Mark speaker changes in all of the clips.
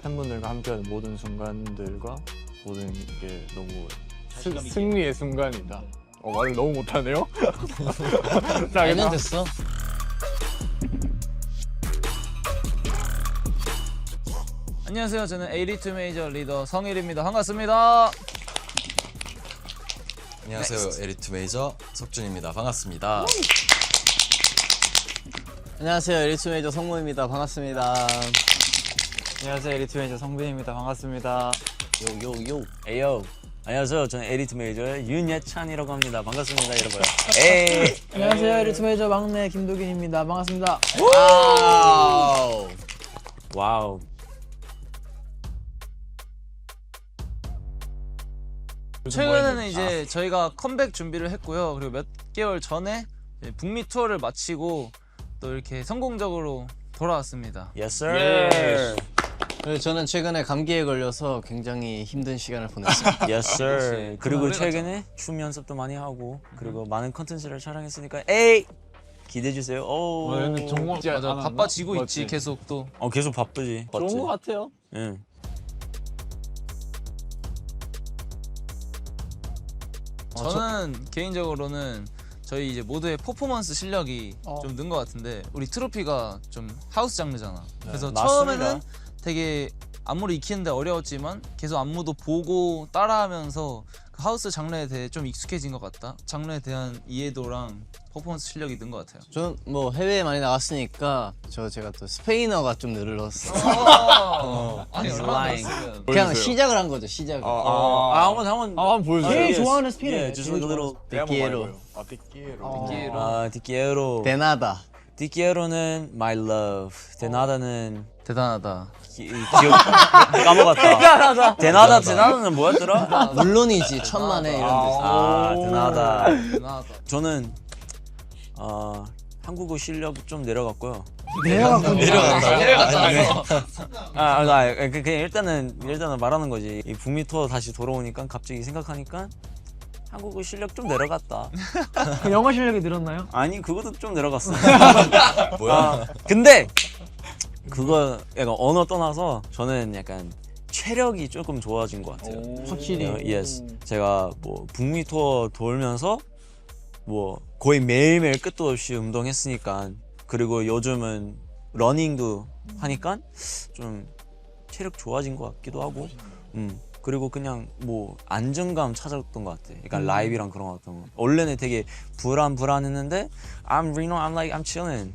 Speaker 1: 팬분들과 함께하는 모든 순간들과 모든 게 너무 승리의 순간이다. 말을 너무 못하네요.
Speaker 2: 알면 됐어.
Speaker 3: 안녕하세요. 저는 에이리투 메이저 리더 성일입니다. 반갑습니다.
Speaker 4: 안녕하세요. 에리투 메이저 석준입니다. 반갑습니다.
Speaker 2: 안녕하세요. 에리투 메이저 성모입니다. 반갑습니다.
Speaker 1: 안녕하세요. 에리투 메이저 성빈입니다. 반갑습니다.
Speaker 2: 요요요.
Speaker 5: 에이요. 안녕하세요. 저는 에리투 메이저의 윤예찬이라고 합니다. 반갑습니다, 여러분. 에이.
Speaker 6: 안녕하세요. 에리투 메이저 막내 김도균입니다. 반갑습니다.
Speaker 2: 와우.
Speaker 5: 와우.
Speaker 3: 최근에는 이제 저희가 컴백 준비를 했고요. 그리고 몇 개월 전에 이제 북미 투어를 마치고 또 이렇게 성공적으로 돌아왔습니다.
Speaker 5: Yes, sir.
Speaker 2: 그리고 저는 최근에 감기에 걸려서 굉장히 힘든 시간을 보냈습니다.
Speaker 5: Yes, sir. 그리고 최근에 춤 연습도 많이 하고 그리고 많은 컨텐츠를 촬영했으니까 에이 기대해 주세요. 오.
Speaker 1: 정말
Speaker 3: 맞아, 바빠지고 있지 계속 또.
Speaker 5: 계속 바쁘지.
Speaker 2: 좋은 것 같아요.
Speaker 5: 응.
Speaker 3: 저는 개인적으로는 저희 이제 모두의 퍼포먼스 실력이 좀 는 것 같은데 우리 트로피가 좀 하우스 장르잖아. 그래서 처음에는 되게 안무를 익히는데 어려웠지만 계속 안무도 보고 따라하면서 그 하우스 장르에 대해 좀 익숙해진 것 같다. 장르에 대한 이해도랑 퍼포먼스 실력이 는 것 같아요.
Speaker 2: 저는 뭐 해외에 많이 나갔으니까 제가 또 스페인어가 좀 늘었어요.
Speaker 3: 아니 얼마나 됐으면.
Speaker 2: 그냥 시작을 한 거죠. 시작을.
Speaker 5: 한번
Speaker 1: 보여주세요.
Speaker 6: 제일 좋아하는 스피드.
Speaker 5: 예, just like a little
Speaker 2: 디키에로.
Speaker 1: 디키에로.
Speaker 5: 디키에로.
Speaker 2: 데나다.
Speaker 5: 디키에로는 my love. 데나다는
Speaker 3: 대단하다.
Speaker 5: 기억 까먹었다. 데나다는 뭐였더라?
Speaker 2: 물론이지 천만에 이런 뜻.
Speaker 5: 데나다.
Speaker 3: 대단하다.
Speaker 5: 저는 한국어 실력 좀 내려갔고요. 그냥 일단은 말하는 거지. 이 북미 투어 다시 돌아오니까 갑자기 생각하니까 한국어 실력 좀 내려갔다.
Speaker 6: 영어 실력이 늘었나요?
Speaker 5: 아니 그것도 좀 내려갔어.
Speaker 4: 뭐야?
Speaker 5: 근데 그거 약간 언어 떠나서 저는 약간 체력이 조금 좋아진 것 같아요.
Speaker 6: 확실히.
Speaker 5: yes. 제가 뭐 북미 투어 돌면서 뭐 거의 매일매일 끝도 없이 운동했으니까 그리고 요즘은 러닝도 하니까 좀 체력 좋아진 것 같기도 하고 그리고 그냥 뭐 안정감 찾았던 것 같아. 그러니까 라이브랑 그런 것 같던 거. 원래는 되게 불안했는데 I'm chilling.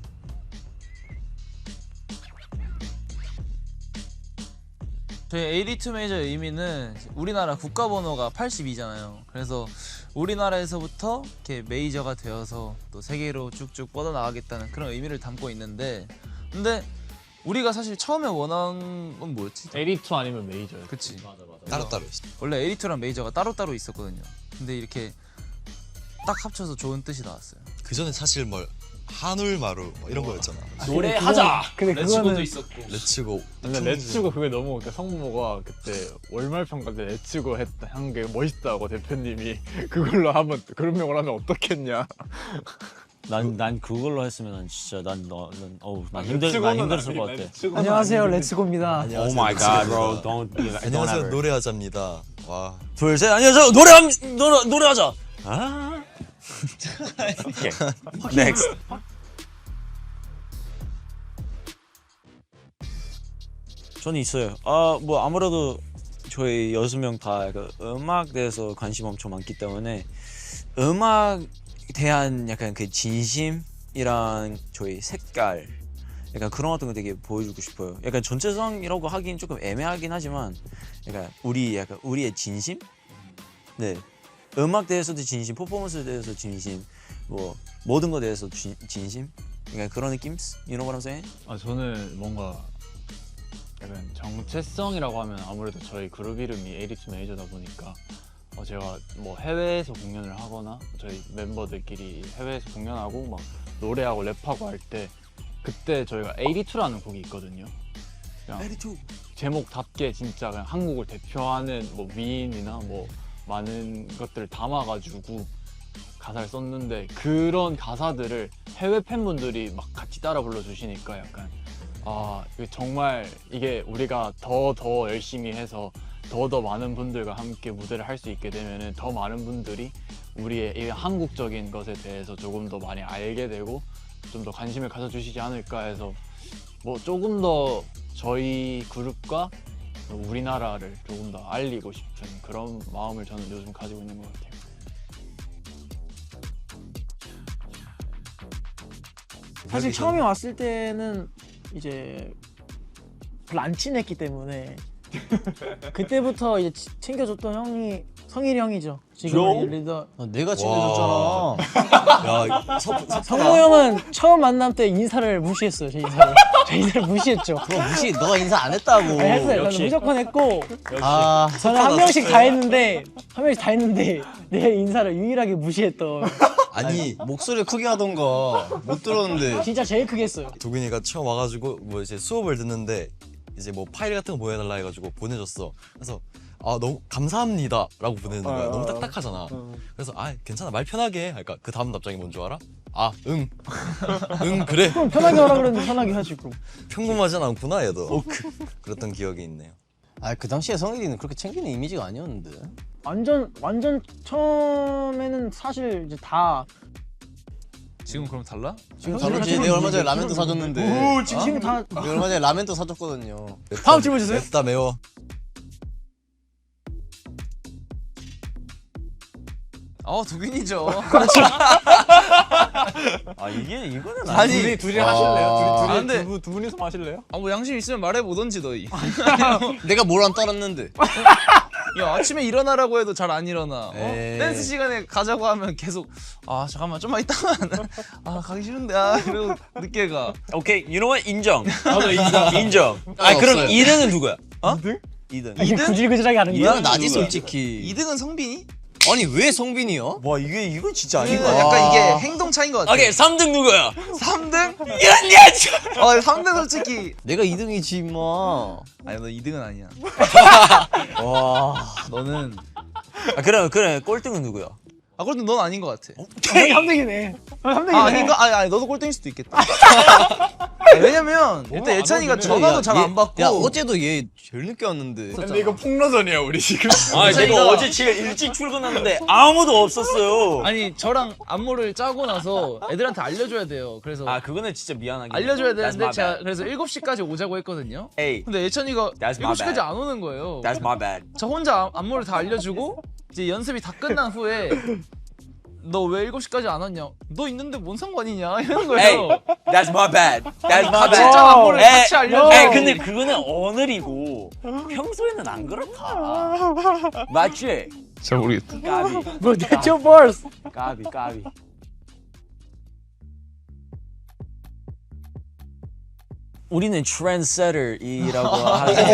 Speaker 3: 저희 에이리투 메이저의 의미는 우리나라 국가번호가 82잖아요. 그래서 우리나라에서부터 이렇게 메이저가 되어서 또 세계로 쭉쭉 뻗어나가겠다는 그런 의미를 담고 있는데 근데 우리가 사실 처음에 원한 건 뭐였지?
Speaker 1: 에리투 아니면 메이저요.
Speaker 3: 그치?
Speaker 4: 따로따로 있어.
Speaker 3: 원래 에이리투랑 메이저가 따로따로 있었거든요. 근데 이렇게 딱 합쳐서 좋은 뜻이 나왔어요.
Speaker 4: 그 전에 사실 뭐 한울마루 뭐 이런 거였잖아.
Speaker 1: 노래하자. 근데 그거는
Speaker 3: 있었고.
Speaker 4: 레츠고.
Speaker 1: 근데 레츠고 그게 너무 성모가 그때 월말평가 때 레츠고 한 게 멋있다고 대표님이 그걸로 하면 그런 명을 하면 어떻겠냐.
Speaker 5: 난 그걸로 했으면 난 진짜 난 힘들었을 것 같아.
Speaker 6: 안녕하세요. 렛츠고입니다.
Speaker 5: Oh my god, bro. Don't
Speaker 4: 안녕하세요.
Speaker 5: ever.
Speaker 4: 노래하자입니다. 와.
Speaker 5: 둘, 셋, 안녕하세요. 노래하자. 오케이. Next. 저는 있어요. 뭐 아무래도 저희 6명 다 음악에 대해서 관심 엄청 많기 때문에 음악 대한 약간 그 진심이랑 저희 색깔 약간 그런 어떤 거 되게 보여주고 싶어요. 약간 전체성이라고 하긴 조금 애매하긴 하지만 약간 우리의 진심? 네. 음악 대해서도 진심, 퍼포먼스에 대해서 진심, 뭐 모든 것에 대해서 진심? 그러니까 그런 느낌? You know what I'm saying?
Speaker 1: 저는 뭔가 약간 정체성이라고 하면 아무래도 저희 그룹 이름이 에리투 메이저다 보니까 제가 뭐 해외에서 공연을 하거나 저희 멤버들끼리 해외에서 공연하고 막 노래하고 랩하고 할 때 그때 저희가 82라는 곡이 있거든요. 그냥 82 제목답게 진짜 그냥 한국을 대표하는 뭐 미인이나 뭐 많은 것들을 담아가지고 가사를 썼는데 그런 가사들을 해외 팬분들이 막 같이 따라 불러주시니까 약간 이게 정말 이게 우리가 더 열심히 해서 더 많은 분들과 함께 무대를 할 수 있게 되면은 더 많은 분들이 우리의 이 한국적인 것에 대해서 조금 더 많이 알게 되고 좀 더 관심을 가져주시지 않을까 해서 뭐 조금 더 저희 그룹과 우리나라를 조금 더 알리고 싶은 그런 마음을 저는 요즘 가지고 있는 것 같아요.
Speaker 6: 사실 처음에 왔을 때는 이제 별로 안 친했기 때문에 그때부터 이제 챙겨줬던 형이 성일이 형이죠. 지금 우리 리더.
Speaker 2: 내가 챙겨줬잖아.
Speaker 4: 야,
Speaker 6: 성모 형은 처음 만남 때 인사를 무시했어요. 제 인사를. 제 인사를 무시했죠.
Speaker 2: 그럼 무시 너가 인사 안 했다고.
Speaker 6: 아니, 했어요. 저는 무조건 했고
Speaker 2: 아,
Speaker 6: 저는 한 명씩 다 했는데 내 인사를 유일하게 무시했던.
Speaker 4: 아니
Speaker 2: 목소리 크게 하던가 못 들었는데.
Speaker 6: 진짜 제일 크게 했어요.
Speaker 4: 도균이가 처음 와가지고 뭐 이제 수업을 듣는데 이제 뭐 파일 같은 거 보내달라 해가지고 보내줬어. 그래서 너무 감사합니다라고 보내는 거야. 너무 딱딱하잖아. 그래서 괜찮아 말 편하게 해. 그러니까 그 다음 답장이 뭔 줄 알아? 응. 응 그래.
Speaker 6: 그럼 편하게 하라 그랬는데 편하게 하지 그럼.
Speaker 4: 평범하진 않구나 얘도. 그랬던 기억이 있네요.
Speaker 2: 그 당시에 성일이는 그렇게 챙기는 이미지가 아니었는데.
Speaker 6: 완전 처음에는 사실 이제 다
Speaker 3: 지금 그럼 달라?
Speaker 2: 지금 다르지. 내가 얼마 전에 라면도 사줬는데.
Speaker 6: 지금 다
Speaker 2: 내가 얼마 전에 라면도 사줬거든요.
Speaker 6: 다음 질문 주세요.
Speaker 4: 맵다 매워.
Speaker 3: 도균이죠.
Speaker 5: 이거는
Speaker 3: 아니
Speaker 1: 둘이 하실래요?
Speaker 3: 아, 근데
Speaker 1: 두 분이서 마실래요?
Speaker 3: 뭐 양심 있으면 말해보던지 너희.
Speaker 2: 내가 뭘 안 따랐는데.
Speaker 3: 야 아침에 일어나라고 해도 잘 안 일어나.
Speaker 2: 에이.
Speaker 3: 댄스 시간에 가자고 하면 계속 잠깐만 좀만 있다가 가기 싫은데 이러고 늦게 가.
Speaker 5: 오케이, you know what? 인정. 나도 인정. 그럼
Speaker 2: 없어요.
Speaker 5: 2등은 누구야?
Speaker 2: 2등?
Speaker 6: 이게 구질구질하게 하는 거야?
Speaker 2: 이건 나지
Speaker 5: 누구야?
Speaker 2: 솔직히.
Speaker 3: 2등은 성빈이?
Speaker 2: 아니 왜 성빈이야?
Speaker 5: 와, 이거 진짜
Speaker 3: 이거
Speaker 5: 아닌 거야.
Speaker 3: 약간 이게 행동 차인 것 같아.
Speaker 5: 오케이, 3등 누구야?
Speaker 3: 3등?
Speaker 5: 이런 야지.
Speaker 3: 3등 솔직히.
Speaker 2: 내가 2등이지 임마.
Speaker 3: 아니 너 2등은 아니야.
Speaker 2: 와.
Speaker 3: 너는
Speaker 5: 그래, 꼴등은 누구야?
Speaker 3: 그래도 넌 아닌 것 같아.
Speaker 6: 3등이네. 3등이네.
Speaker 3: 아닌가? 아니 너도 꼴등일 수도 있겠다. 왜냐면 일단 예찬이가 전화도 잘 안 받고.
Speaker 2: 야 어제도 얘 제일 늦게 왔는데.
Speaker 1: 근데 이거 폭로전이야 우리 지금.
Speaker 5: 내가 어제 집에 일찍 출근했는데 아무도 없었어요.
Speaker 3: 아니 저랑 안무를 짜고 나서 애들한테 알려줘야 돼요. 그래서
Speaker 5: 그거는 진짜 미안하게.
Speaker 3: 알려줘야
Speaker 5: That's
Speaker 3: 되는데
Speaker 5: my
Speaker 3: 제가
Speaker 5: bad.
Speaker 3: 그래서 7시까지 오자고 했거든요.
Speaker 5: Hey,
Speaker 3: 근데 예찬이가
Speaker 5: That's my
Speaker 3: 7시까지
Speaker 5: bad.
Speaker 3: 안 오는 거예요.
Speaker 5: that's my bad.
Speaker 3: 저 혼자 안무를 다 알려주고 이제 연습이 다 끝난 후에 너 왜 7시까지 안 왔냐? 너 있는데 뭔 상관이냐? 이러는
Speaker 5: Hey,
Speaker 3: 거예요.
Speaker 5: that's my bad. That's my bad.
Speaker 3: 진짜 안무를 같이 알려줘.
Speaker 5: 근데 그거는 오늘이고 평소에는 안 그렇다. 맞지?
Speaker 3: 잘 모르겠다.
Speaker 5: 까비,
Speaker 6: Bro, that's your verse.
Speaker 5: 까비. 우리는 트렌드세터이라고 하는데.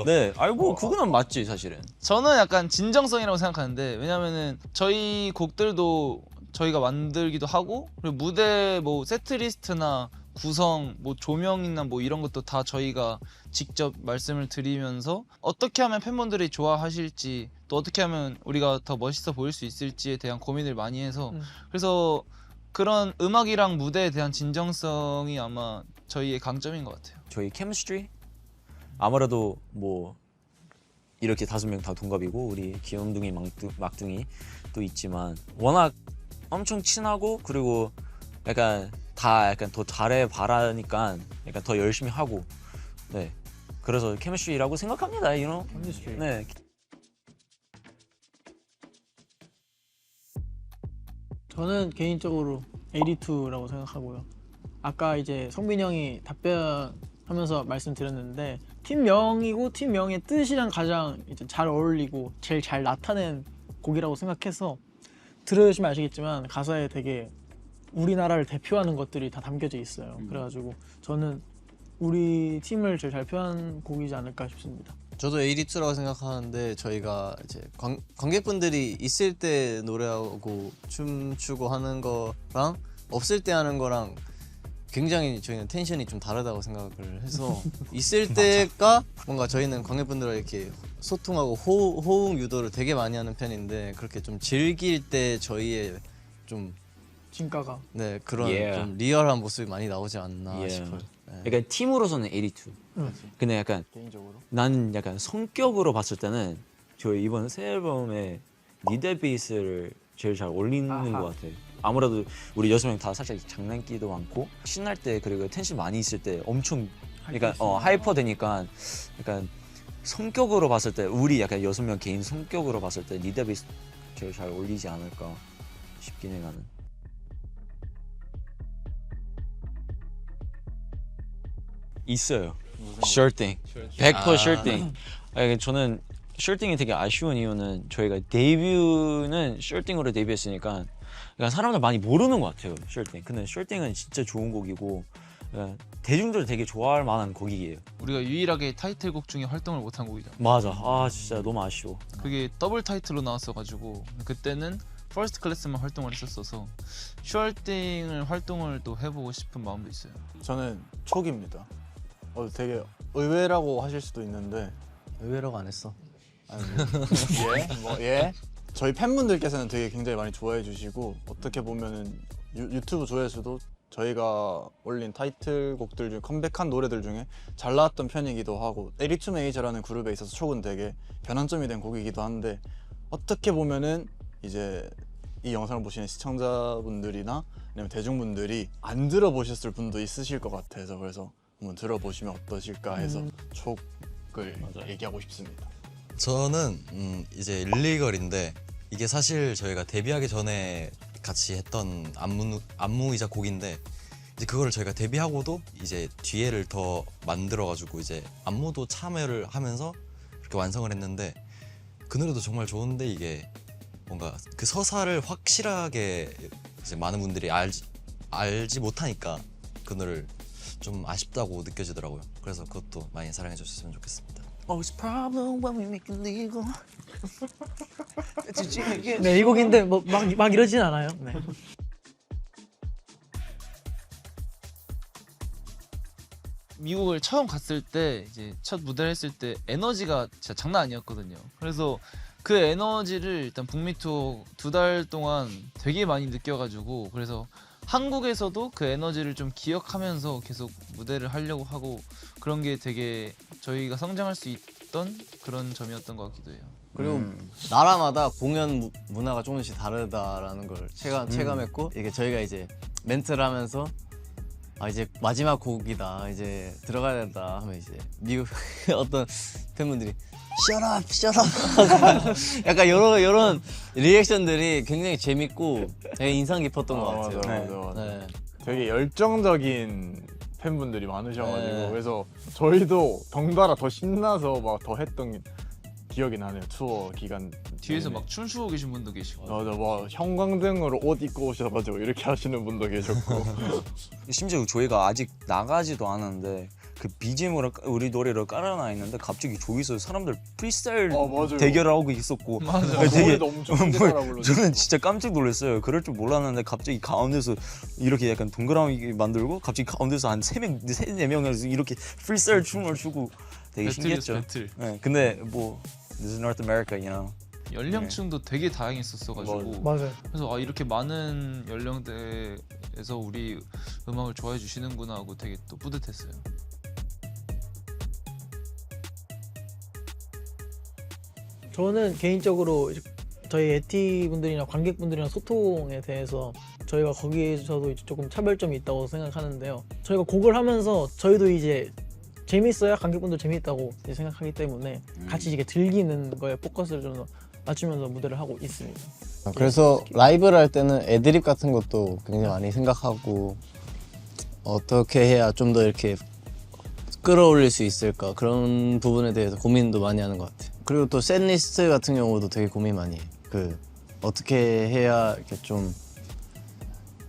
Speaker 5: 네, 뭐 그거는 맞지 사실은.
Speaker 3: 저는 약간 진정성이라고 생각하는데 왜냐면은 저희 곡들도 저희가 만들기도 하고 그리고 무대 뭐 세트리스트나 구성 뭐 조명이나 뭐 이런 것도 다 저희가 직접 말씀을 드리면서 어떻게 하면 팬분들이 좋아하실지 또 어떻게 하면 우리가 더 멋있어 보일 수 있을지에 대한 고민을 많이 해서 그래서 그런 음악이랑 무대에 대한 진정성이 아마 저희의 강점인 것 같아요.
Speaker 5: 저희 케미스트리 아무래도 뭐 이렇게 5명 다 동갑이고 우리 귀염둥이 막둥이 또 있지만 워낙 엄청 친하고 그리고 약간 다 약간 더 잘해 바라니까 약간 더 열심히 하고 네 그래서 케미스트리라고 생각합니다. You know? 네.
Speaker 6: 저는 개인적으로 82라고 생각하고요. 아까 이제 성빈이 형이 답변하면서 말씀드렸는데 팀명이고 팀명의 뜻이랑 가장 이제 잘 어울리고 제일 잘 나타낸 곡이라고 생각해서 들으시면 아시겠지만 가사에 되게 우리나라를 대표하는 것들이 다 담겨져 있어요. 그래가지고 저는 우리 팀을 제일 잘 표현한 곡이지 않을까 싶습니다.
Speaker 2: 저도 82라고 생각하는데 저희가 이제 관객분들이 있을 때 노래하고 춤추고 하는 거랑 없을 때 하는 거랑 굉장히 저희는 텐션이 좀 다르다고 생각을 해서 있을 때가 뭔가 저희는 관객분들과 이렇게 소통하고 호응 유도를 되게 많이 하는 편인데 그렇게 좀 즐길 때 저희의 좀
Speaker 6: 진가가
Speaker 2: 네 그런
Speaker 5: Yeah.
Speaker 2: 좀 리얼한 모습이 많이 나오지 않나
Speaker 5: Yeah.
Speaker 2: 싶어요.
Speaker 5: 약간 팀으로서는 82. 근데 약간
Speaker 1: 개인적으로
Speaker 5: 나는 약간 성격으로 봤을 때는 저희 이번 새 앨범에 니들 베이스를 제일 잘 어울리는 것 같아. 아무래도 우리 6명 다 살짝 장난기도 많고 신날 때 그리고 텐션 많이 있을 때 엄청 약간 하이퍼 되니까 약간 성격으로 봤을 때 우리 약간 6명 개인 성격으로 봤을 때 니들 베이스 제일 잘 어울리지 않을까 싶긴 해 나는. 있어요. Sure thing. 100% sure thing. 아니, 저는 sure thing이 되게 아쉬운 이유는 저희가 데뷔는 sure thing으로 데뷔했으니까 그러니까 사람들 많이 모르는 것 같아요. sure thing. 근데 sure thing은 진짜 좋은 곡이고 그러니까 대중들 되게 좋아할 만한 곡이에요.
Speaker 3: 우리가 유일하게 타이틀곡 중에 활동을 못한 곡이잖아.
Speaker 5: 맞아. 아 진짜 너무 아쉬워.
Speaker 3: 그게 더블 타이틀로 나왔어가지고 그때는 퍼스트 클래스만 활동을 했었어서 슈얼띵을 활동을 또 해보고 싶은 마음도 있어요.
Speaker 1: 저는 촉입니다. 되게 의외라고 하실 수도 있는데
Speaker 2: 의외라고 안 했어.
Speaker 1: 아니, 예. 저희 팬분들께서는 되게 굉장히 많이 좋아해 주시고 어떻게 보면은 유튜브 조회수도 저희가 올린 타이틀곡들 중 컴백한 노래들 중에 잘 나왔던 편이기도 하고 에리투 메이저라는 그룹에 있어서 촉은 되게 변환점이 된 곡이기도 한데 어떻게 보면은 이제 이 영상을 보시는 시청자분들이나 아니면 대중분들이 안 들어보셨을 분도 있으실 것 같아서 그래서 한번 들어보시면 어떠실까 해서 촉을 얘기하고 싶습니다.
Speaker 4: 저는 이제 일리걸인데 이게 사실 저희가 데뷔하기 전에 같이 했던 안무이자 곡인데 이제 그거를 저희가 데뷔하고도 이제 뒤에를 더 만들어가지고 이제 안무도 참여를 하면서 그렇게 완성을 했는데 그 노래도 정말 좋은데 이게 뭔가 그 서사를 확실하게 이제 많은 분들이 알지 못하니까 그 노래를 좀 아쉽다고 느껴지더라고요. 그래서 그것도 많이 사랑해 주셨으면 좋겠습니다.
Speaker 5: Oh, it's problem when we make it legal.
Speaker 6: 네, 이 곡인데 뭐 막 이러진 않아요. 네.
Speaker 3: 미국을 처음 갔을 때 이제 첫 무대를 했을 때 에너지가 진짜 장난 아니었거든요. 그래서 그 에너지를 일단 북미 투어 2달 동안 되게 많이 느껴가지고 그래서 한국에서도 그 에너지를 좀 기억하면서 계속 무대를 하려고 하고 그런 게 되게 저희가 성장할 수 있던 그런 점이었던 것 같기도 해요.
Speaker 2: 그리고 나라마다 공연 문화가 조금씩 다르다라는 걸 체감했고 이게 저희가 이제 멘트를 하면서 아 이제 마지막 곡이다 이제 들어가야 된다 하면 이제 미국 어떤 팬분들이 Shut up, shut up 약간 이런 리액션들이 굉장히 재밌고 되게 인상 깊었던 것 같아요.
Speaker 1: 맞아.
Speaker 2: 네.
Speaker 1: 되게 열정적인 팬분들이 많으셔가지고
Speaker 2: 네.
Speaker 1: 그래서 저희도 덩달아 더 신나서 막 더 했던 기억이 나네요. 투어 기간
Speaker 3: 뒤에서
Speaker 1: 내내.
Speaker 3: 막 춤추고 계신 분도 계시고.
Speaker 1: 맞아, 막 형광등으로 옷 입고 오셔가지고 이렇게 하시는 분도 계셨고
Speaker 5: 심지어 저희가 아직 나가지도 않았는데 그 BGM으로 우리 노래를 깔아놔 있는데 갑자기 저기서 사람들 프리스타일
Speaker 1: 맞아요.
Speaker 5: 대결하고 있었고
Speaker 3: 맞아.
Speaker 5: 되게
Speaker 1: 노래도 엄청 크게 따라 불러주고
Speaker 5: 저는 진짜 깜짝 놀랐어요. 그럴 줄 몰랐는데 갑자기 가운데서 이렇게 약간 동그라미 만들고 갑자기 가운데서 한 3명, 4명에서 이렇게 프리스타일 춤을 추고 되게 신기했죠.
Speaker 3: 배틀.
Speaker 5: 네, 근데 뭐 This is North America, you know.
Speaker 3: 연령층도 되게 다양했었어가지고
Speaker 6: 맞아요.
Speaker 3: 그래서 아 이렇게 많은 연령대에서 우리 음악을 좋아해 주시는구나 하고 되게 또 뿌듯했어요.
Speaker 6: 저는 개인적으로 이제 저희 에티 분들이나 관객분들이랑 소통에 대해서 저희가 거기에서도 이제 조금 차별점이 있다고 생각하는데요. 저희가 곡을 하면서 저희도 이제 재밌어야 관객분들 재밌다고 이제 생각하기 때문에 같이 이렇게 즐기는 거에 포커스를 좀 더 맞추면서 무대를 하고 있습니다.
Speaker 2: 그래서 라이브를 할 때는 애드립 같은 것도 굉장히 많이 생각하고 어떻게 해야 좀 더 이렇게 끌어올릴 수 있을까 그런 부분에 대해서 고민도 많이 하는 것 같아요. 그리고 또 셋리스트 같은 경우도 되게 고민 많이 해요. 그 어떻게 해야 이렇게 좀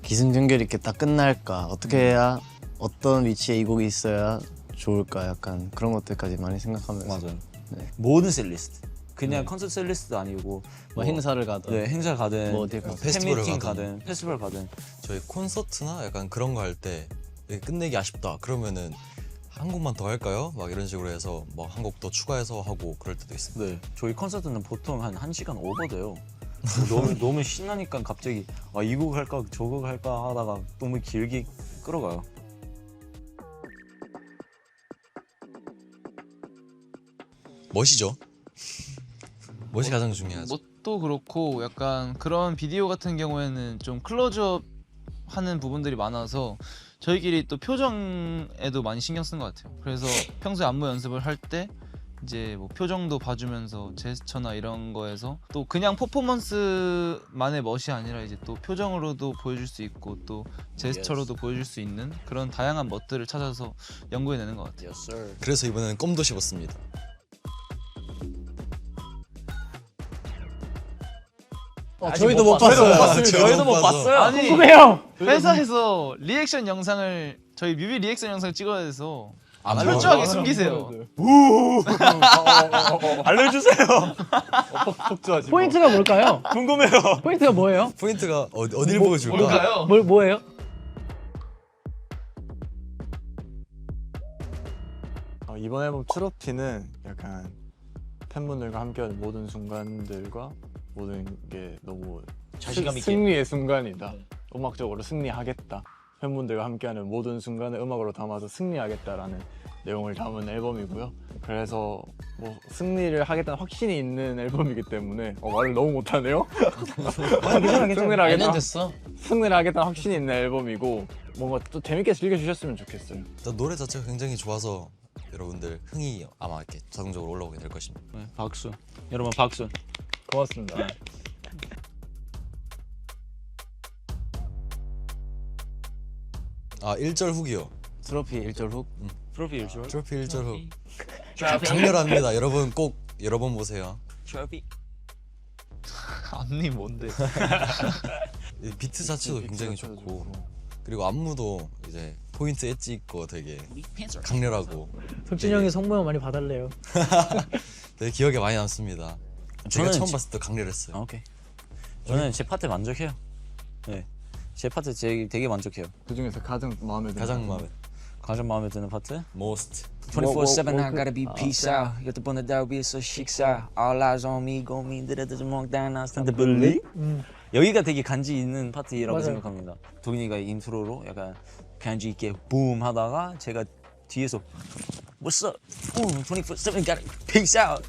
Speaker 2: 기승전결 있게 딱 끝날까, 어떻게 해야 어떤 위치에 이 곡이 있어야 좋을까, 약간 그런 것들까지 많이 생각하면서
Speaker 5: 맞아요.
Speaker 2: 네.
Speaker 5: 모든 셀리스트. 그냥 콘서트 셀리스트도 아니고
Speaker 2: 뭐 행사를 가든
Speaker 5: 네, 행사 가든
Speaker 2: 뭐 어딜 가든.
Speaker 4: 페스티벌을
Speaker 5: 팬미팅
Speaker 4: 가든.
Speaker 5: 가든 페스티벌 가든
Speaker 4: 저희 콘서트나 약간 그런 거 할 때 끝내기 아쉽다 그러면은 한 곡만 더 할까요? 막 이런 식으로 해서 뭐 한 곡 더 추가해서 하고 그럴 때도 있습니다.
Speaker 5: 네, 저희 콘서트는 보통 한 1시간 오버돼요. 너무 신나니까 갑자기 이 곡 할까 저 곡 할까 하다가 너무 길게 끌어가요.
Speaker 4: 멋이죠. 멋이 가장 중요하죠.
Speaker 3: 뭣도 그렇고 약간 그런 비디오 같은 경우에는 좀 클로즈업 하는 부분들이 많아서 저희끼리 또 표정에도 많이 신경 쓴 것 같아요. 그래서 평소에 안무 연습을 할 때 이제 뭐 표정도 봐주면서 제스처나 이런 거에서 또 그냥 퍼포먼스만의 멋이 아니라 이제 또 표정으로도 보여줄 수 있고 또 제스처로도 보여줄 수 있는 그런 다양한 멋들을 찾아서 연구해내는 것 같아요.
Speaker 5: Yes sir.
Speaker 4: 그래서 이번에는 껌도 씹었습니다.
Speaker 2: 저희도 못 봤어요.
Speaker 5: 저희도 못 봤어요.
Speaker 3: 아니
Speaker 6: 궁금해요.
Speaker 3: 회사에서 리액션 영상을 저희 뮤비 리액션 영상을 찍어야 돼서
Speaker 4: 안
Speaker 3: 철저하게
Speaker 4: 보여요?
Speaker 3: 숨기세요.
Speaker 5: 알려주세요.
Speaker 1: 폭주하지.
Speaker 6: 포인트가 뭘까요?
Speaker 5: 궁금해요.
Speaker 6: 포인트가 뭐예요?
Speaker 4: 포인트가 어딜 보여줄까?
Speaker 3: 뭘까요?
Speaker 6: 뭐예요?
Speaker 1: 이번 앨범 트로피는 약간 팬분들과 함께하는 모든 순간들과 모든 게 너무
Speaker 5: 자신감 있게.
Speaker 1: 승리의 순간이다. 음악적으로 승리하겠다. 팬분들과 함께하는 모든 순간을 음악으로 담아서 승리하겠다라는 내용을 담은 앨범이고요. 그래서 뭐 승리를 하겠다는 확신이 있는 앨범이기 때문에 말을 너무 못하네요. 승리를 하겠다.
Speaker 2: 됐어.
Speaker 1: 승리를 하겠다는 확신이 있는 앨범이고 뭔가 또 재밌게 즐겨주셨으면 좋겠어요.
Speaker 4: 일단 노래 자체가 굉장히 좋아서 여러분들 흥이 아마 이렇게 자동적으로 올라오게 될 것입니다.
Speaker 5: 네, 박수. 여러분 박수.
Speaker 1: 고맙습니다.
Speaker 4: 아 1절 훅이요.
Speaker 2: 트로피 1절 훅.
Speaker 5: 트로피 1절.
Speaker 4: 트로피 1절 훅. 강렬합니다. 여러분 꼭 여러 번 보세요.
Speaker 5: 트로피.
Speaker 3: 언니 뭔데?
Speaker 4: 이 비트 자체도 굉장히 좋고 그리고 안무도 이제 포인트 엣지 있고 되게 강렬하고
Speaker 6: 석진이 형이 성모형 많이 봐달래요.
Speaker 4: 되게 기억에 많이 남습니다. 제가
Speaker 5: 저는
Speaker 4: 처음
Speaker 5: 지-
Speaker 4: 봤을 때 강렬했어요.
Speaker 5: 아, 오케이. 저는 제 파트 만족해요. 네. 제 파트 되게 만족해요.
Speaker 1: 그 중에서 가장 마음에 드는
Speaker 4: 가장 마음에
Speaker 5: 가장 마음에 드는 파트?
Speaker 4: most
Speaker 5: 24/7 I gotta be peace out. 이것도 보내다 위해서 식사. All eyes on me, go me. 들어도 좀 먹다 나 stand believe. 여기가 되게 간지 있는 파트라고
Speaker 6: 맞아요.
Speaker 5: 생각합니다. 도균이가 인트로로 약간 간지 있게 붐 하다가 제가 뒤에서 What's up? 24/7 gotta peace out.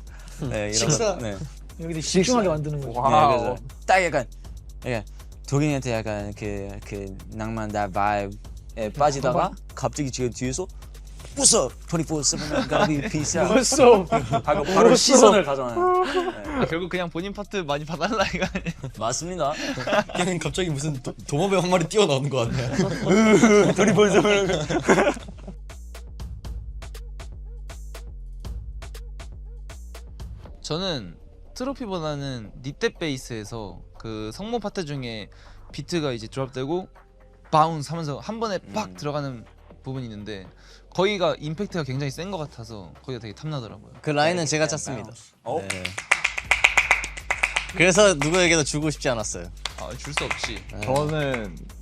Speaker 5: 네, 이런 거. 네.
Speaker 6: 여기 집중하게 만드는 거죠.
Speaker 5: 네, 그래서 딱 약간 도균이한테 약간 그 낭만 that vibe에 빠지다가 갑자기 제가 뒤에서 What's up? 24/7 gotta be peace out.
Speaker 6: 벌써
Speaker 5: 바로 시선을 가잖아요. 네.
Speaker 3: 결국 그냥 본인 파트 많이 봐달라 이거 아니에요?
Speaker 5: 맞습니다.
Speaker 4: 그냥 갑자기 무슨 도마뱀 한 마리 뛰어나오는 것 같네요.
Speaker 5: 둘이 벌써
Speaker 3: 저는 트로피보다는 니떼 베이스에서 그 성모 파트 중에 비트가 이제 드롭되고 바운스 하면서 한 번에 팍 들어가는 부분이 있는데 거기가 임팩트가 굉장히 센 것 같아서 거기가 되게 탐나더라고요.
Speaker 2: 그 라인은 제가 짰습니다.
Speaker 5: 어?
Speaker 2: 네. 그래서 누구에게도 주고 싶지 않았어요.
Speaker 3: 아, 줄 수 없지.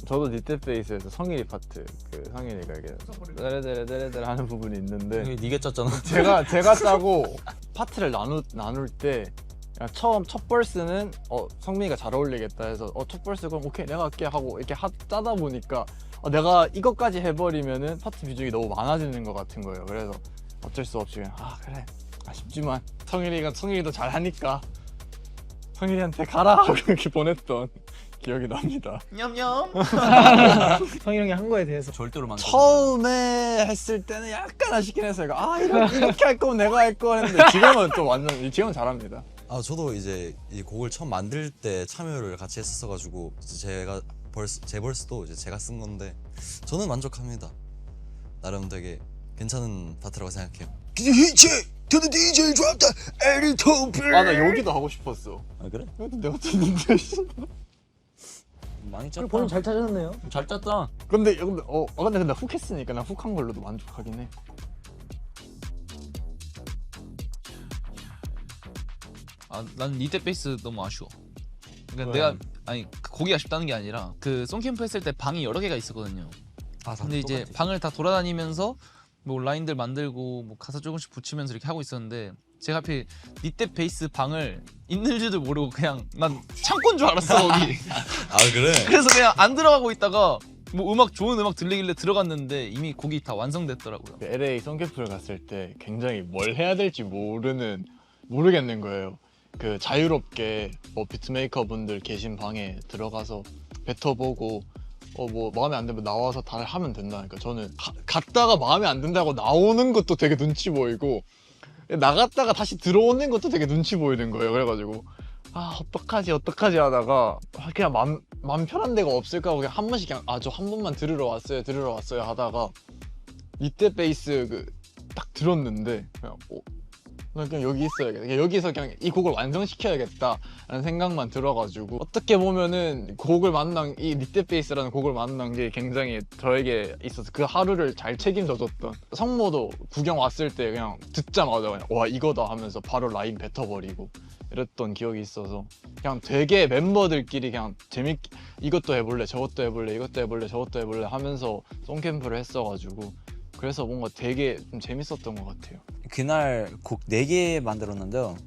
Speaker 1: 저도 니떼 페이스에서 성일이 파트 그 성일이가 이게 데레데레데레데레 하는 부분이 있는데
Speaker 5: 네가 짰잖아.
Speaker 1: 제가 짜고 파트를 나눌 때 그냥 처음 첫 벌스는 성민이가 잘 어울리겠다 해서 첫 벌스 그럼 오케이 내가 할게 하고 이렇게 짜다 보니까 내가 이것까지 해버리면은 파트 비중이 너무 많아지는 것 같은 거예요. 그래서 어쩔 수 없이 그냥 그래 아쉽지만 성일이도 잘 하니까 성일이한테 가라 하고 이렇게 보냈던 기억이 납니다.
Speaker 3: 냠냠.
Speaker 6: 성희 형이 한 거에 대해서
Speaker 5: 절대로 만.
Speaker 1: 처음에 했을 때는 약간 아쉽긴 했어요. 이렇게 할 거면 내가 할 거 했는데 지금은 또 완전 지금은 잘합니다.
Speaker 4: 아 저도 이제 이 곡을 처음 만들 때 참여를 같이 했었어가지고 제가 제 벌스도 이제 제가 쓴 건데 저는 만족합니다. 나름 되게 괜찮은 파트라고 생각해요.
Speaker 1: 나 여기도 하고 싶었어.
Speaker 5: 아 그래?
Speaker 1: 여기도 내가 쳤는데.
Speaker 5: 많이 짰다.
Speaker 6: 본인 잘 찾았네요.
Speaker 5: 잘 짰다.
Speaker 1: 근데 훅 했으니까 난 훅한 걸로도 만족하긴 해.
Speaker 3: 난 니떼 베이스 너무 아쉬워. 그러니까 내가 곡이 아쉽다는 게 아니라 그 송캠프 했을 때 방이 여러 개가 있었거든요. 근데 이제 방을 다 돌아다니면서 뭐 라인들 만들고 뭐 가사 조금씩 붙이면서 이렇게 하고 있었는데 제가 하필 니떼 베이스 방을 있는 줄도 모르고 그냥 난 창고인 줄 알았어 거기.
Speaker 4: 아 그래?
Speaker 3: 그래서 그냥 안 들어가고 있다가 뭐 음악 좋은 음악 들리길래 들어갔는데 이미 곡이 다 완성됐더라고요.
Speaker 1: LA 송캠프를 갔을 때 굉장히 뭘 해야 될지 모르겠는 거예요. 그 자유롭게 뭐 비트메이커 분들 계신 방에 들어가서 뱉어보고 뭐 마음에 안 들면 나와서 다 하면 된다니까. 저는 갔다가 마음에 안 든다고 나오는 것도 되게 눈치 보이고 나갔다가 다시 들어오는 것도 되게 눈치 보이는 거예요. 그래가지고 어떡하지 하다가 그냥 맘 편한 데가 없을까 하고 그냥 한 번씩 그냥 저 한 번만 들으러 왔어요 하다가 이때 베이스 딱 들었는데 그냥 여기 있어야겠다. 그냥 여기서 그냥 이 곡을 완성시켜야겠다라는 생각만 들어가지고 어떻게 보면은 이 니떼 베이스라는 곡을 만난 게 굉장히 저에게 있어서 그 하루를 잘 책임져줬던. 성모도 구경 왔을 때 그냥 듣자마자 그냥 와 이거다 하면서 바로 라인 뱉어버리고 이랬던 기억이 있어서 그냥 되게 멤버들끼리 그냥 재밌게 이것도 해볼래 저것도 해볼래 이것도 해볼래 저것도 해볼래 하면서 송캠프를 했어가지고 그래서 뭔가 되게 좀 재밌었던 것 같아요.
Speaker 5: 그날 곡 4개 만들었는데요.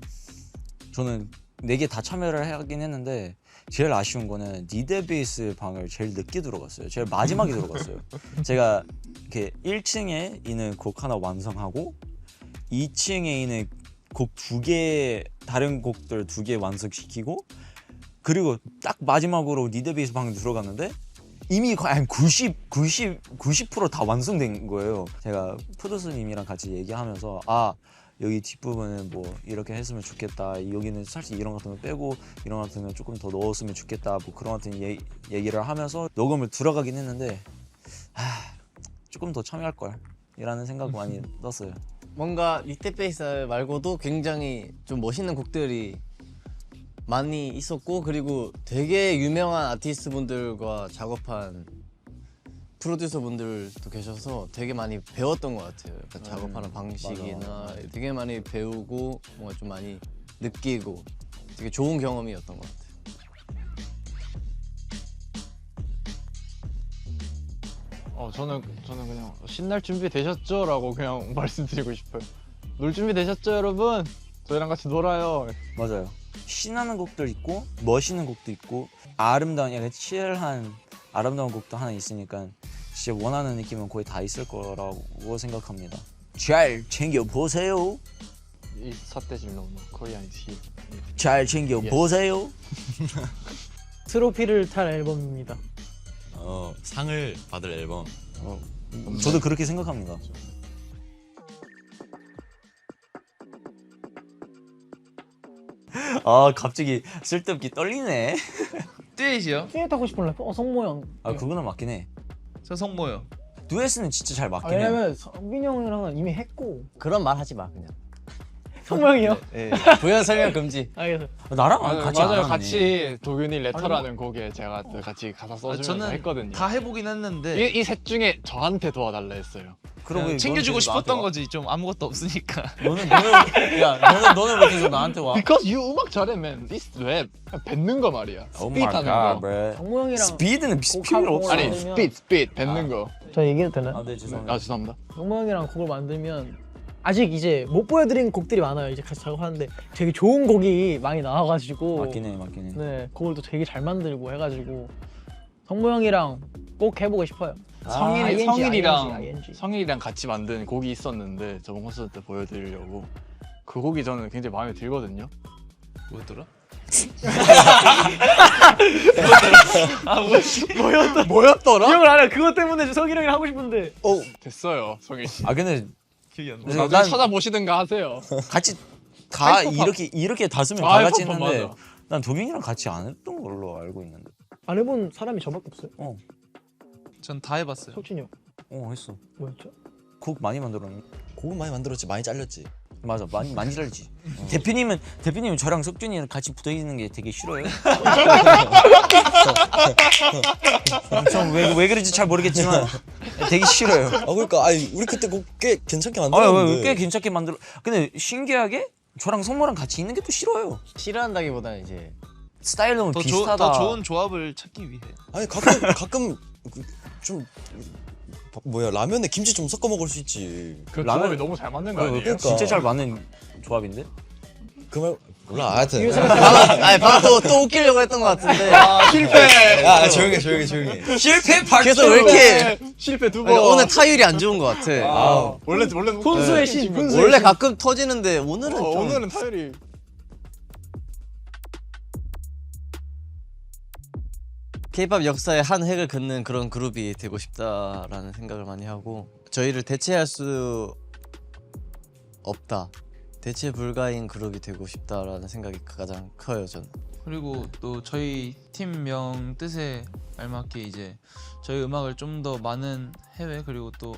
Speaker 5: 저는 4개 다 참여를 하긴 했는데 제일 아쉬운 거는 니데베이스 방을 제일 늦게 들어갔어요. 제일 마지막에 들어갔어요. 제가 이렇게 1층에 있는 곡 하나 완성하고 2층에 있는 곡 2개, 다른 곡들 2개 완성시키고 그리고 딱 마지막으로 니데베이스 방에 들어갔는데 이미 거의 한 90% 다 완성된 거예요. 제가 프로듀서님이랑 같이 얘기하면서 여기 뒷부분은 뭐 이렇게 했으면 좋겠다. 여기는 사실 이런 같은 거 빼고 이런 같은 거 조금 더 넣었으면 좋겠다. 뭐 그런 같은 얘기를 하면서 녹음을 들어가긴 했는데 조금 더 참여할 걸 이라는 생각 많이 넣었어요.
Speaker 2: 뭔가 리테 베이스 말고도 굉장히 좀 멋있는 곡들이 많이 있었고 그리고 되게 유명한 아티스트 분들과 작업한 프로듀서 분들도 계셔서 되게 많이 배웠던 것 같아요. 약간 작업하는 방식이나 되게 많이 배우고 뭔가 좀 많이 느끼고 되게 좋은 경험이었던 것 같아요.
Speaker 1: 저는 그냥 신날 준비 되셨죠? 라고 그냥 말씀드리고 싶어요. 놀 준비 되셨죠 여러분? 저희랑 같이 놀아요.
Speaker 5: 맞아요. 신나는 곡들 있고 멋있는 곡도 있고 아름다운 약간 칠한 아름다운 곡도 하나 있으니까 진짜 원하는 느낌은 거의 다 있을 거라고 생각합니다. 잘 챙겨보세요.
Speaker 1: 이 삿대질 너무 코리안 시.
Speaker 5: 잘 챙겨보세요.
Speaker 6: 트로피를 탈 앨범입니다.
Speaker 4: 상을 받을 앨범.
Speaker 5: 저도 그렇게 생각합니다. 갑자기 쓸데없게 떨리네.
Speaker 3: 듀엣이요?
Speaker 6: 듀엣 하고 싶은 래퍼? 성모형.
Speaker 5: 그거는 맞긴 해.
Speaker 3: 저 성모요.
Speaker 5: 듀엣은 진짜 잘 맞긴 해.
Speaker 6: 왜냐면 성빈이 형이랑은 이미 했고.
Speaker 2: 그런 말 하지 마 그냥.
Speaker 6: 성모형이요?
Speaker 2: 예. 부연 설명 금지.
Speaker 6: 알겠어.
Speaker 5: 나랑 같이 안
Speaker 1: 맞아요.
Speaker 5: 하네.
Speaker 1: 같이 도균이 레터라는 곡에 제가 또 같이 가사 써주면서
Speaker 3: 저는
Speaker 1: 했거든요.
Speaker 3: 다 해보긴 했는데
Speaker 1: 이 셋 중에 저한테 도와달라 했어요.
Speaker 5: 그러고
Speaker 3: 챙겨주고
Speaker 5: 너는
Speaker 3: 싶었던
Speaker 5: 나한테
Speaker 3: 거지. 좀 아무것도 없으니까.
Speaker 5: 와. 너는 못해서 나한테 와.
Speaker 1: Because you 음악 잘해, man. This rap. 뱉는 거 말이야.
Speaker 5: Oh
Speaker 1: 스피드
Speaker 5: my
Speaker 1: 하는
Speaker 5: god,
Speaker 1: 거.
Speaker 5: bro.
Speaker 6: 성모형이랑
Speaker 5: 스피드는 필요 없어.
Speaker 1: 아니,
Speaker 6: 만들면-
Speaker 1: 스피드 뱉는 거.
Speaker 6: 저 얘기해도 되나요?
Speaker 5: 네, 죄송합니다.
Speaker 1: 죄송합니다.
Speaker 6: 성모형이랑 곡을 만들면 아직 이제 못 보여드린 곡들이 많아요. 이제 같이 작업하는데 되게 좋은 곡이 많이 나와가지고
Speaker 5: 맞긴 해.
Speaker 6: 네, 곡을 또 되게 잘 만들고 해가지고 성모형이랑 꼭 해보고 싶어요.
Speaker 1: 성일이랑 같이 만든 곡이 있었는데 저번 콘서트 때 보여드리려고. 그 곡이 저는 굉장히 마음에 들거든요.
Speaker 3: 뭐였더라?
Speaker 1: 뭐였더라?
Speaker 6: 기억을 안 해요. 그것 때문에 성일형이랑 하고 싶은데
Speaker 1: 됐어요, 성일 씨.
Speaker 5: 근데
Speaker 3: 기억이 안 나.
Speaker 5: 그래서
Speaker 1: 나중에
Speaker 5: 난
Speaker 1: 찾아보시든가 하세요.
Speaker 5: 같이
Speaker 1: 하이퍼팝.
Speaker 5: 이렇게 다수면
Speaker 1: 아,
Speaker 5: 다 같이
Speaker 1: 하이퍼팝
Speaker 5: 했는데
Speaker 1: 맞아.
Speaker 5: 난 도균이랑 같이 안 했던 걸로 알고 있는데.
Speaker 6: 안 해본 사람이 저밖에 없어요.
Speaker 3: 전 다 해봤어요.
Speaker 6: 석진이 형
Speaker 5: 했어.
Speaker 6: 뭐였죠?
Speaker 5: 곡 많이 만들었는데.
Speaker 4: 곡은 많이 만들었지 많이 잘렸지.
Speaker 5: 맞아, 많이 잘지. 대표님은 저랑 석준이랑 같이 붙어 있는 게 되게 싫어요. 왜 그런지 잘 모르겠지만 되게 싫어요.
Speaker 4: 그러니까 우리 그때 곡 꽤 괜찮게 만들었는데.
Speaker 5: 꽤 괜찮게 만들어. 근데 신기하게 저랑 성모랑 같이 있는 게 또 싫어요.
Speaker 2: 싫어한다기보다는 이제
Speaker 5: 스타일 너무
Speaker 3: 더
Speaker 5: 비슷하다.
Speaker 3: 더 좋은 조합을 찾기 위해.
Speaker 4: 아니 가끔 좀 라면에 김치 좀 섞어 먹을 수 있지.
Speaker 1: 그
Speaker 5: 라면-
Speaker 1: 조합이 너무 잘 맞는 거 아니에요?
Speaker 4: 그러니까.
Speaker 5: 진짜 잘 맞는 조합인데?
Speaker 4: 그 말 몰라 하여튼.
Speaker 2: 방금 또 웃기려고 했던 것 같은데.
Speaker 1: 실패.
Speaker 4: 야 조용해.
Speaker 5: 실패 파트.
Speaker 2: 그래서 왜 이렇게
Speaker 1: 실패 두 번.
Speaker 2: 그러니까 오늘 타율이 안 좋은 것 같아.
Speaker 1: 원래
Speaker 6: 혼수의 신.
Speaker 2: 원래 가끔 터지는데 오늘은 좀.
Speaker 1: 오늘은 타율이.
Speaker 2: K-pop 역사의 한 획을 긋는 그런 그룹이 되고 싶다라는 생각을 많이 하고 저희를 대체할 수 없다. 대체 불가인 그룹이 되고 싶다라는 생각이 가장 커요, 저는.
Speaker 3: 그리고 또 저희 팀명 뜻에 알맞게 이제 저희 음악을 좀 더 많은 해외 그리고 또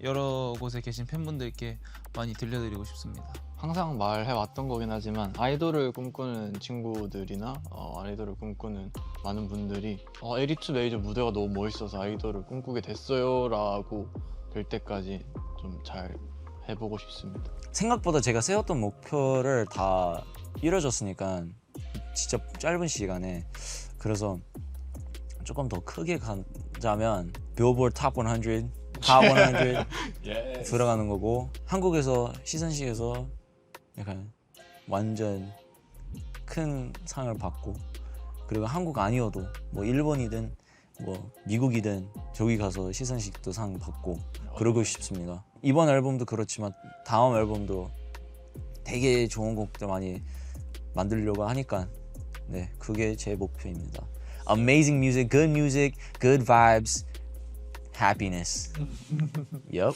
Speaker 3: 여러 곳에 계신 팬분들께 많이 들려드리고 싶습니다.
Speaker 1: 항상 말해왔던 거긴 하지만 아이돌을 꿈꾸는 친구들이나 아이돌을 꿈꾸는 많은 분들이 에리투 메이저 무대가 너무 멋있어서 아이돌을 꿈꾸게 됐어요 라고 될 때까지 좀 잘 해보고 싶습니다.
Speaker 5: 생각보다 제가 세웠던 목표를 다 이뤄졌으니까 진짜 짧은 시간에 그래서 조금 더 크게 가자면 빌보드 탑 100, 탑 100 들어가는 거고 한국에서 시상식에서 약간 완전 큰 상을 받고 그리고 한국 아니어도 뭐 일본이든 뭐 미국이든 저기 가서 시상식도 상 받고 그러고 싶습니다. 이번 앨범도 그렇지만 다음 앨범도 되게 좋은 곡들 많이 만들려고 하니까 네 그게 제 목표입니다. Amazing music, good vibes, happiness. Yup.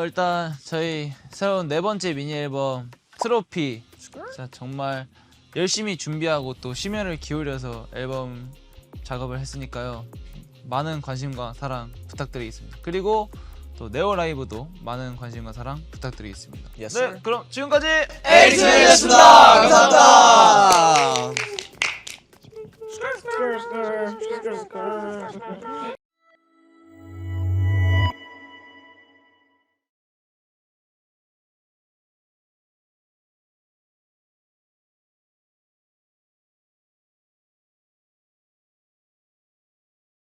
Speaker 3: 일단 저희 새로운 네 번째 미니 앨범 트로피 진짜 정말 열심히 준비하고 또 심혈을 기울여서 앨범 작업을 했으니까요. 많은 관심과 사랑 부탁드리겠습니다. 그리고 또 네오 라이브도 많은 관심과 사랑 부탁드리겠습니다.
Speaker 5: Yes,
Speaker 3: 네,
Speaker 5: sir.
Speaker 3: 그럼 지금까지
Speaker 2: 에이티즈였습니다. 감사합니다.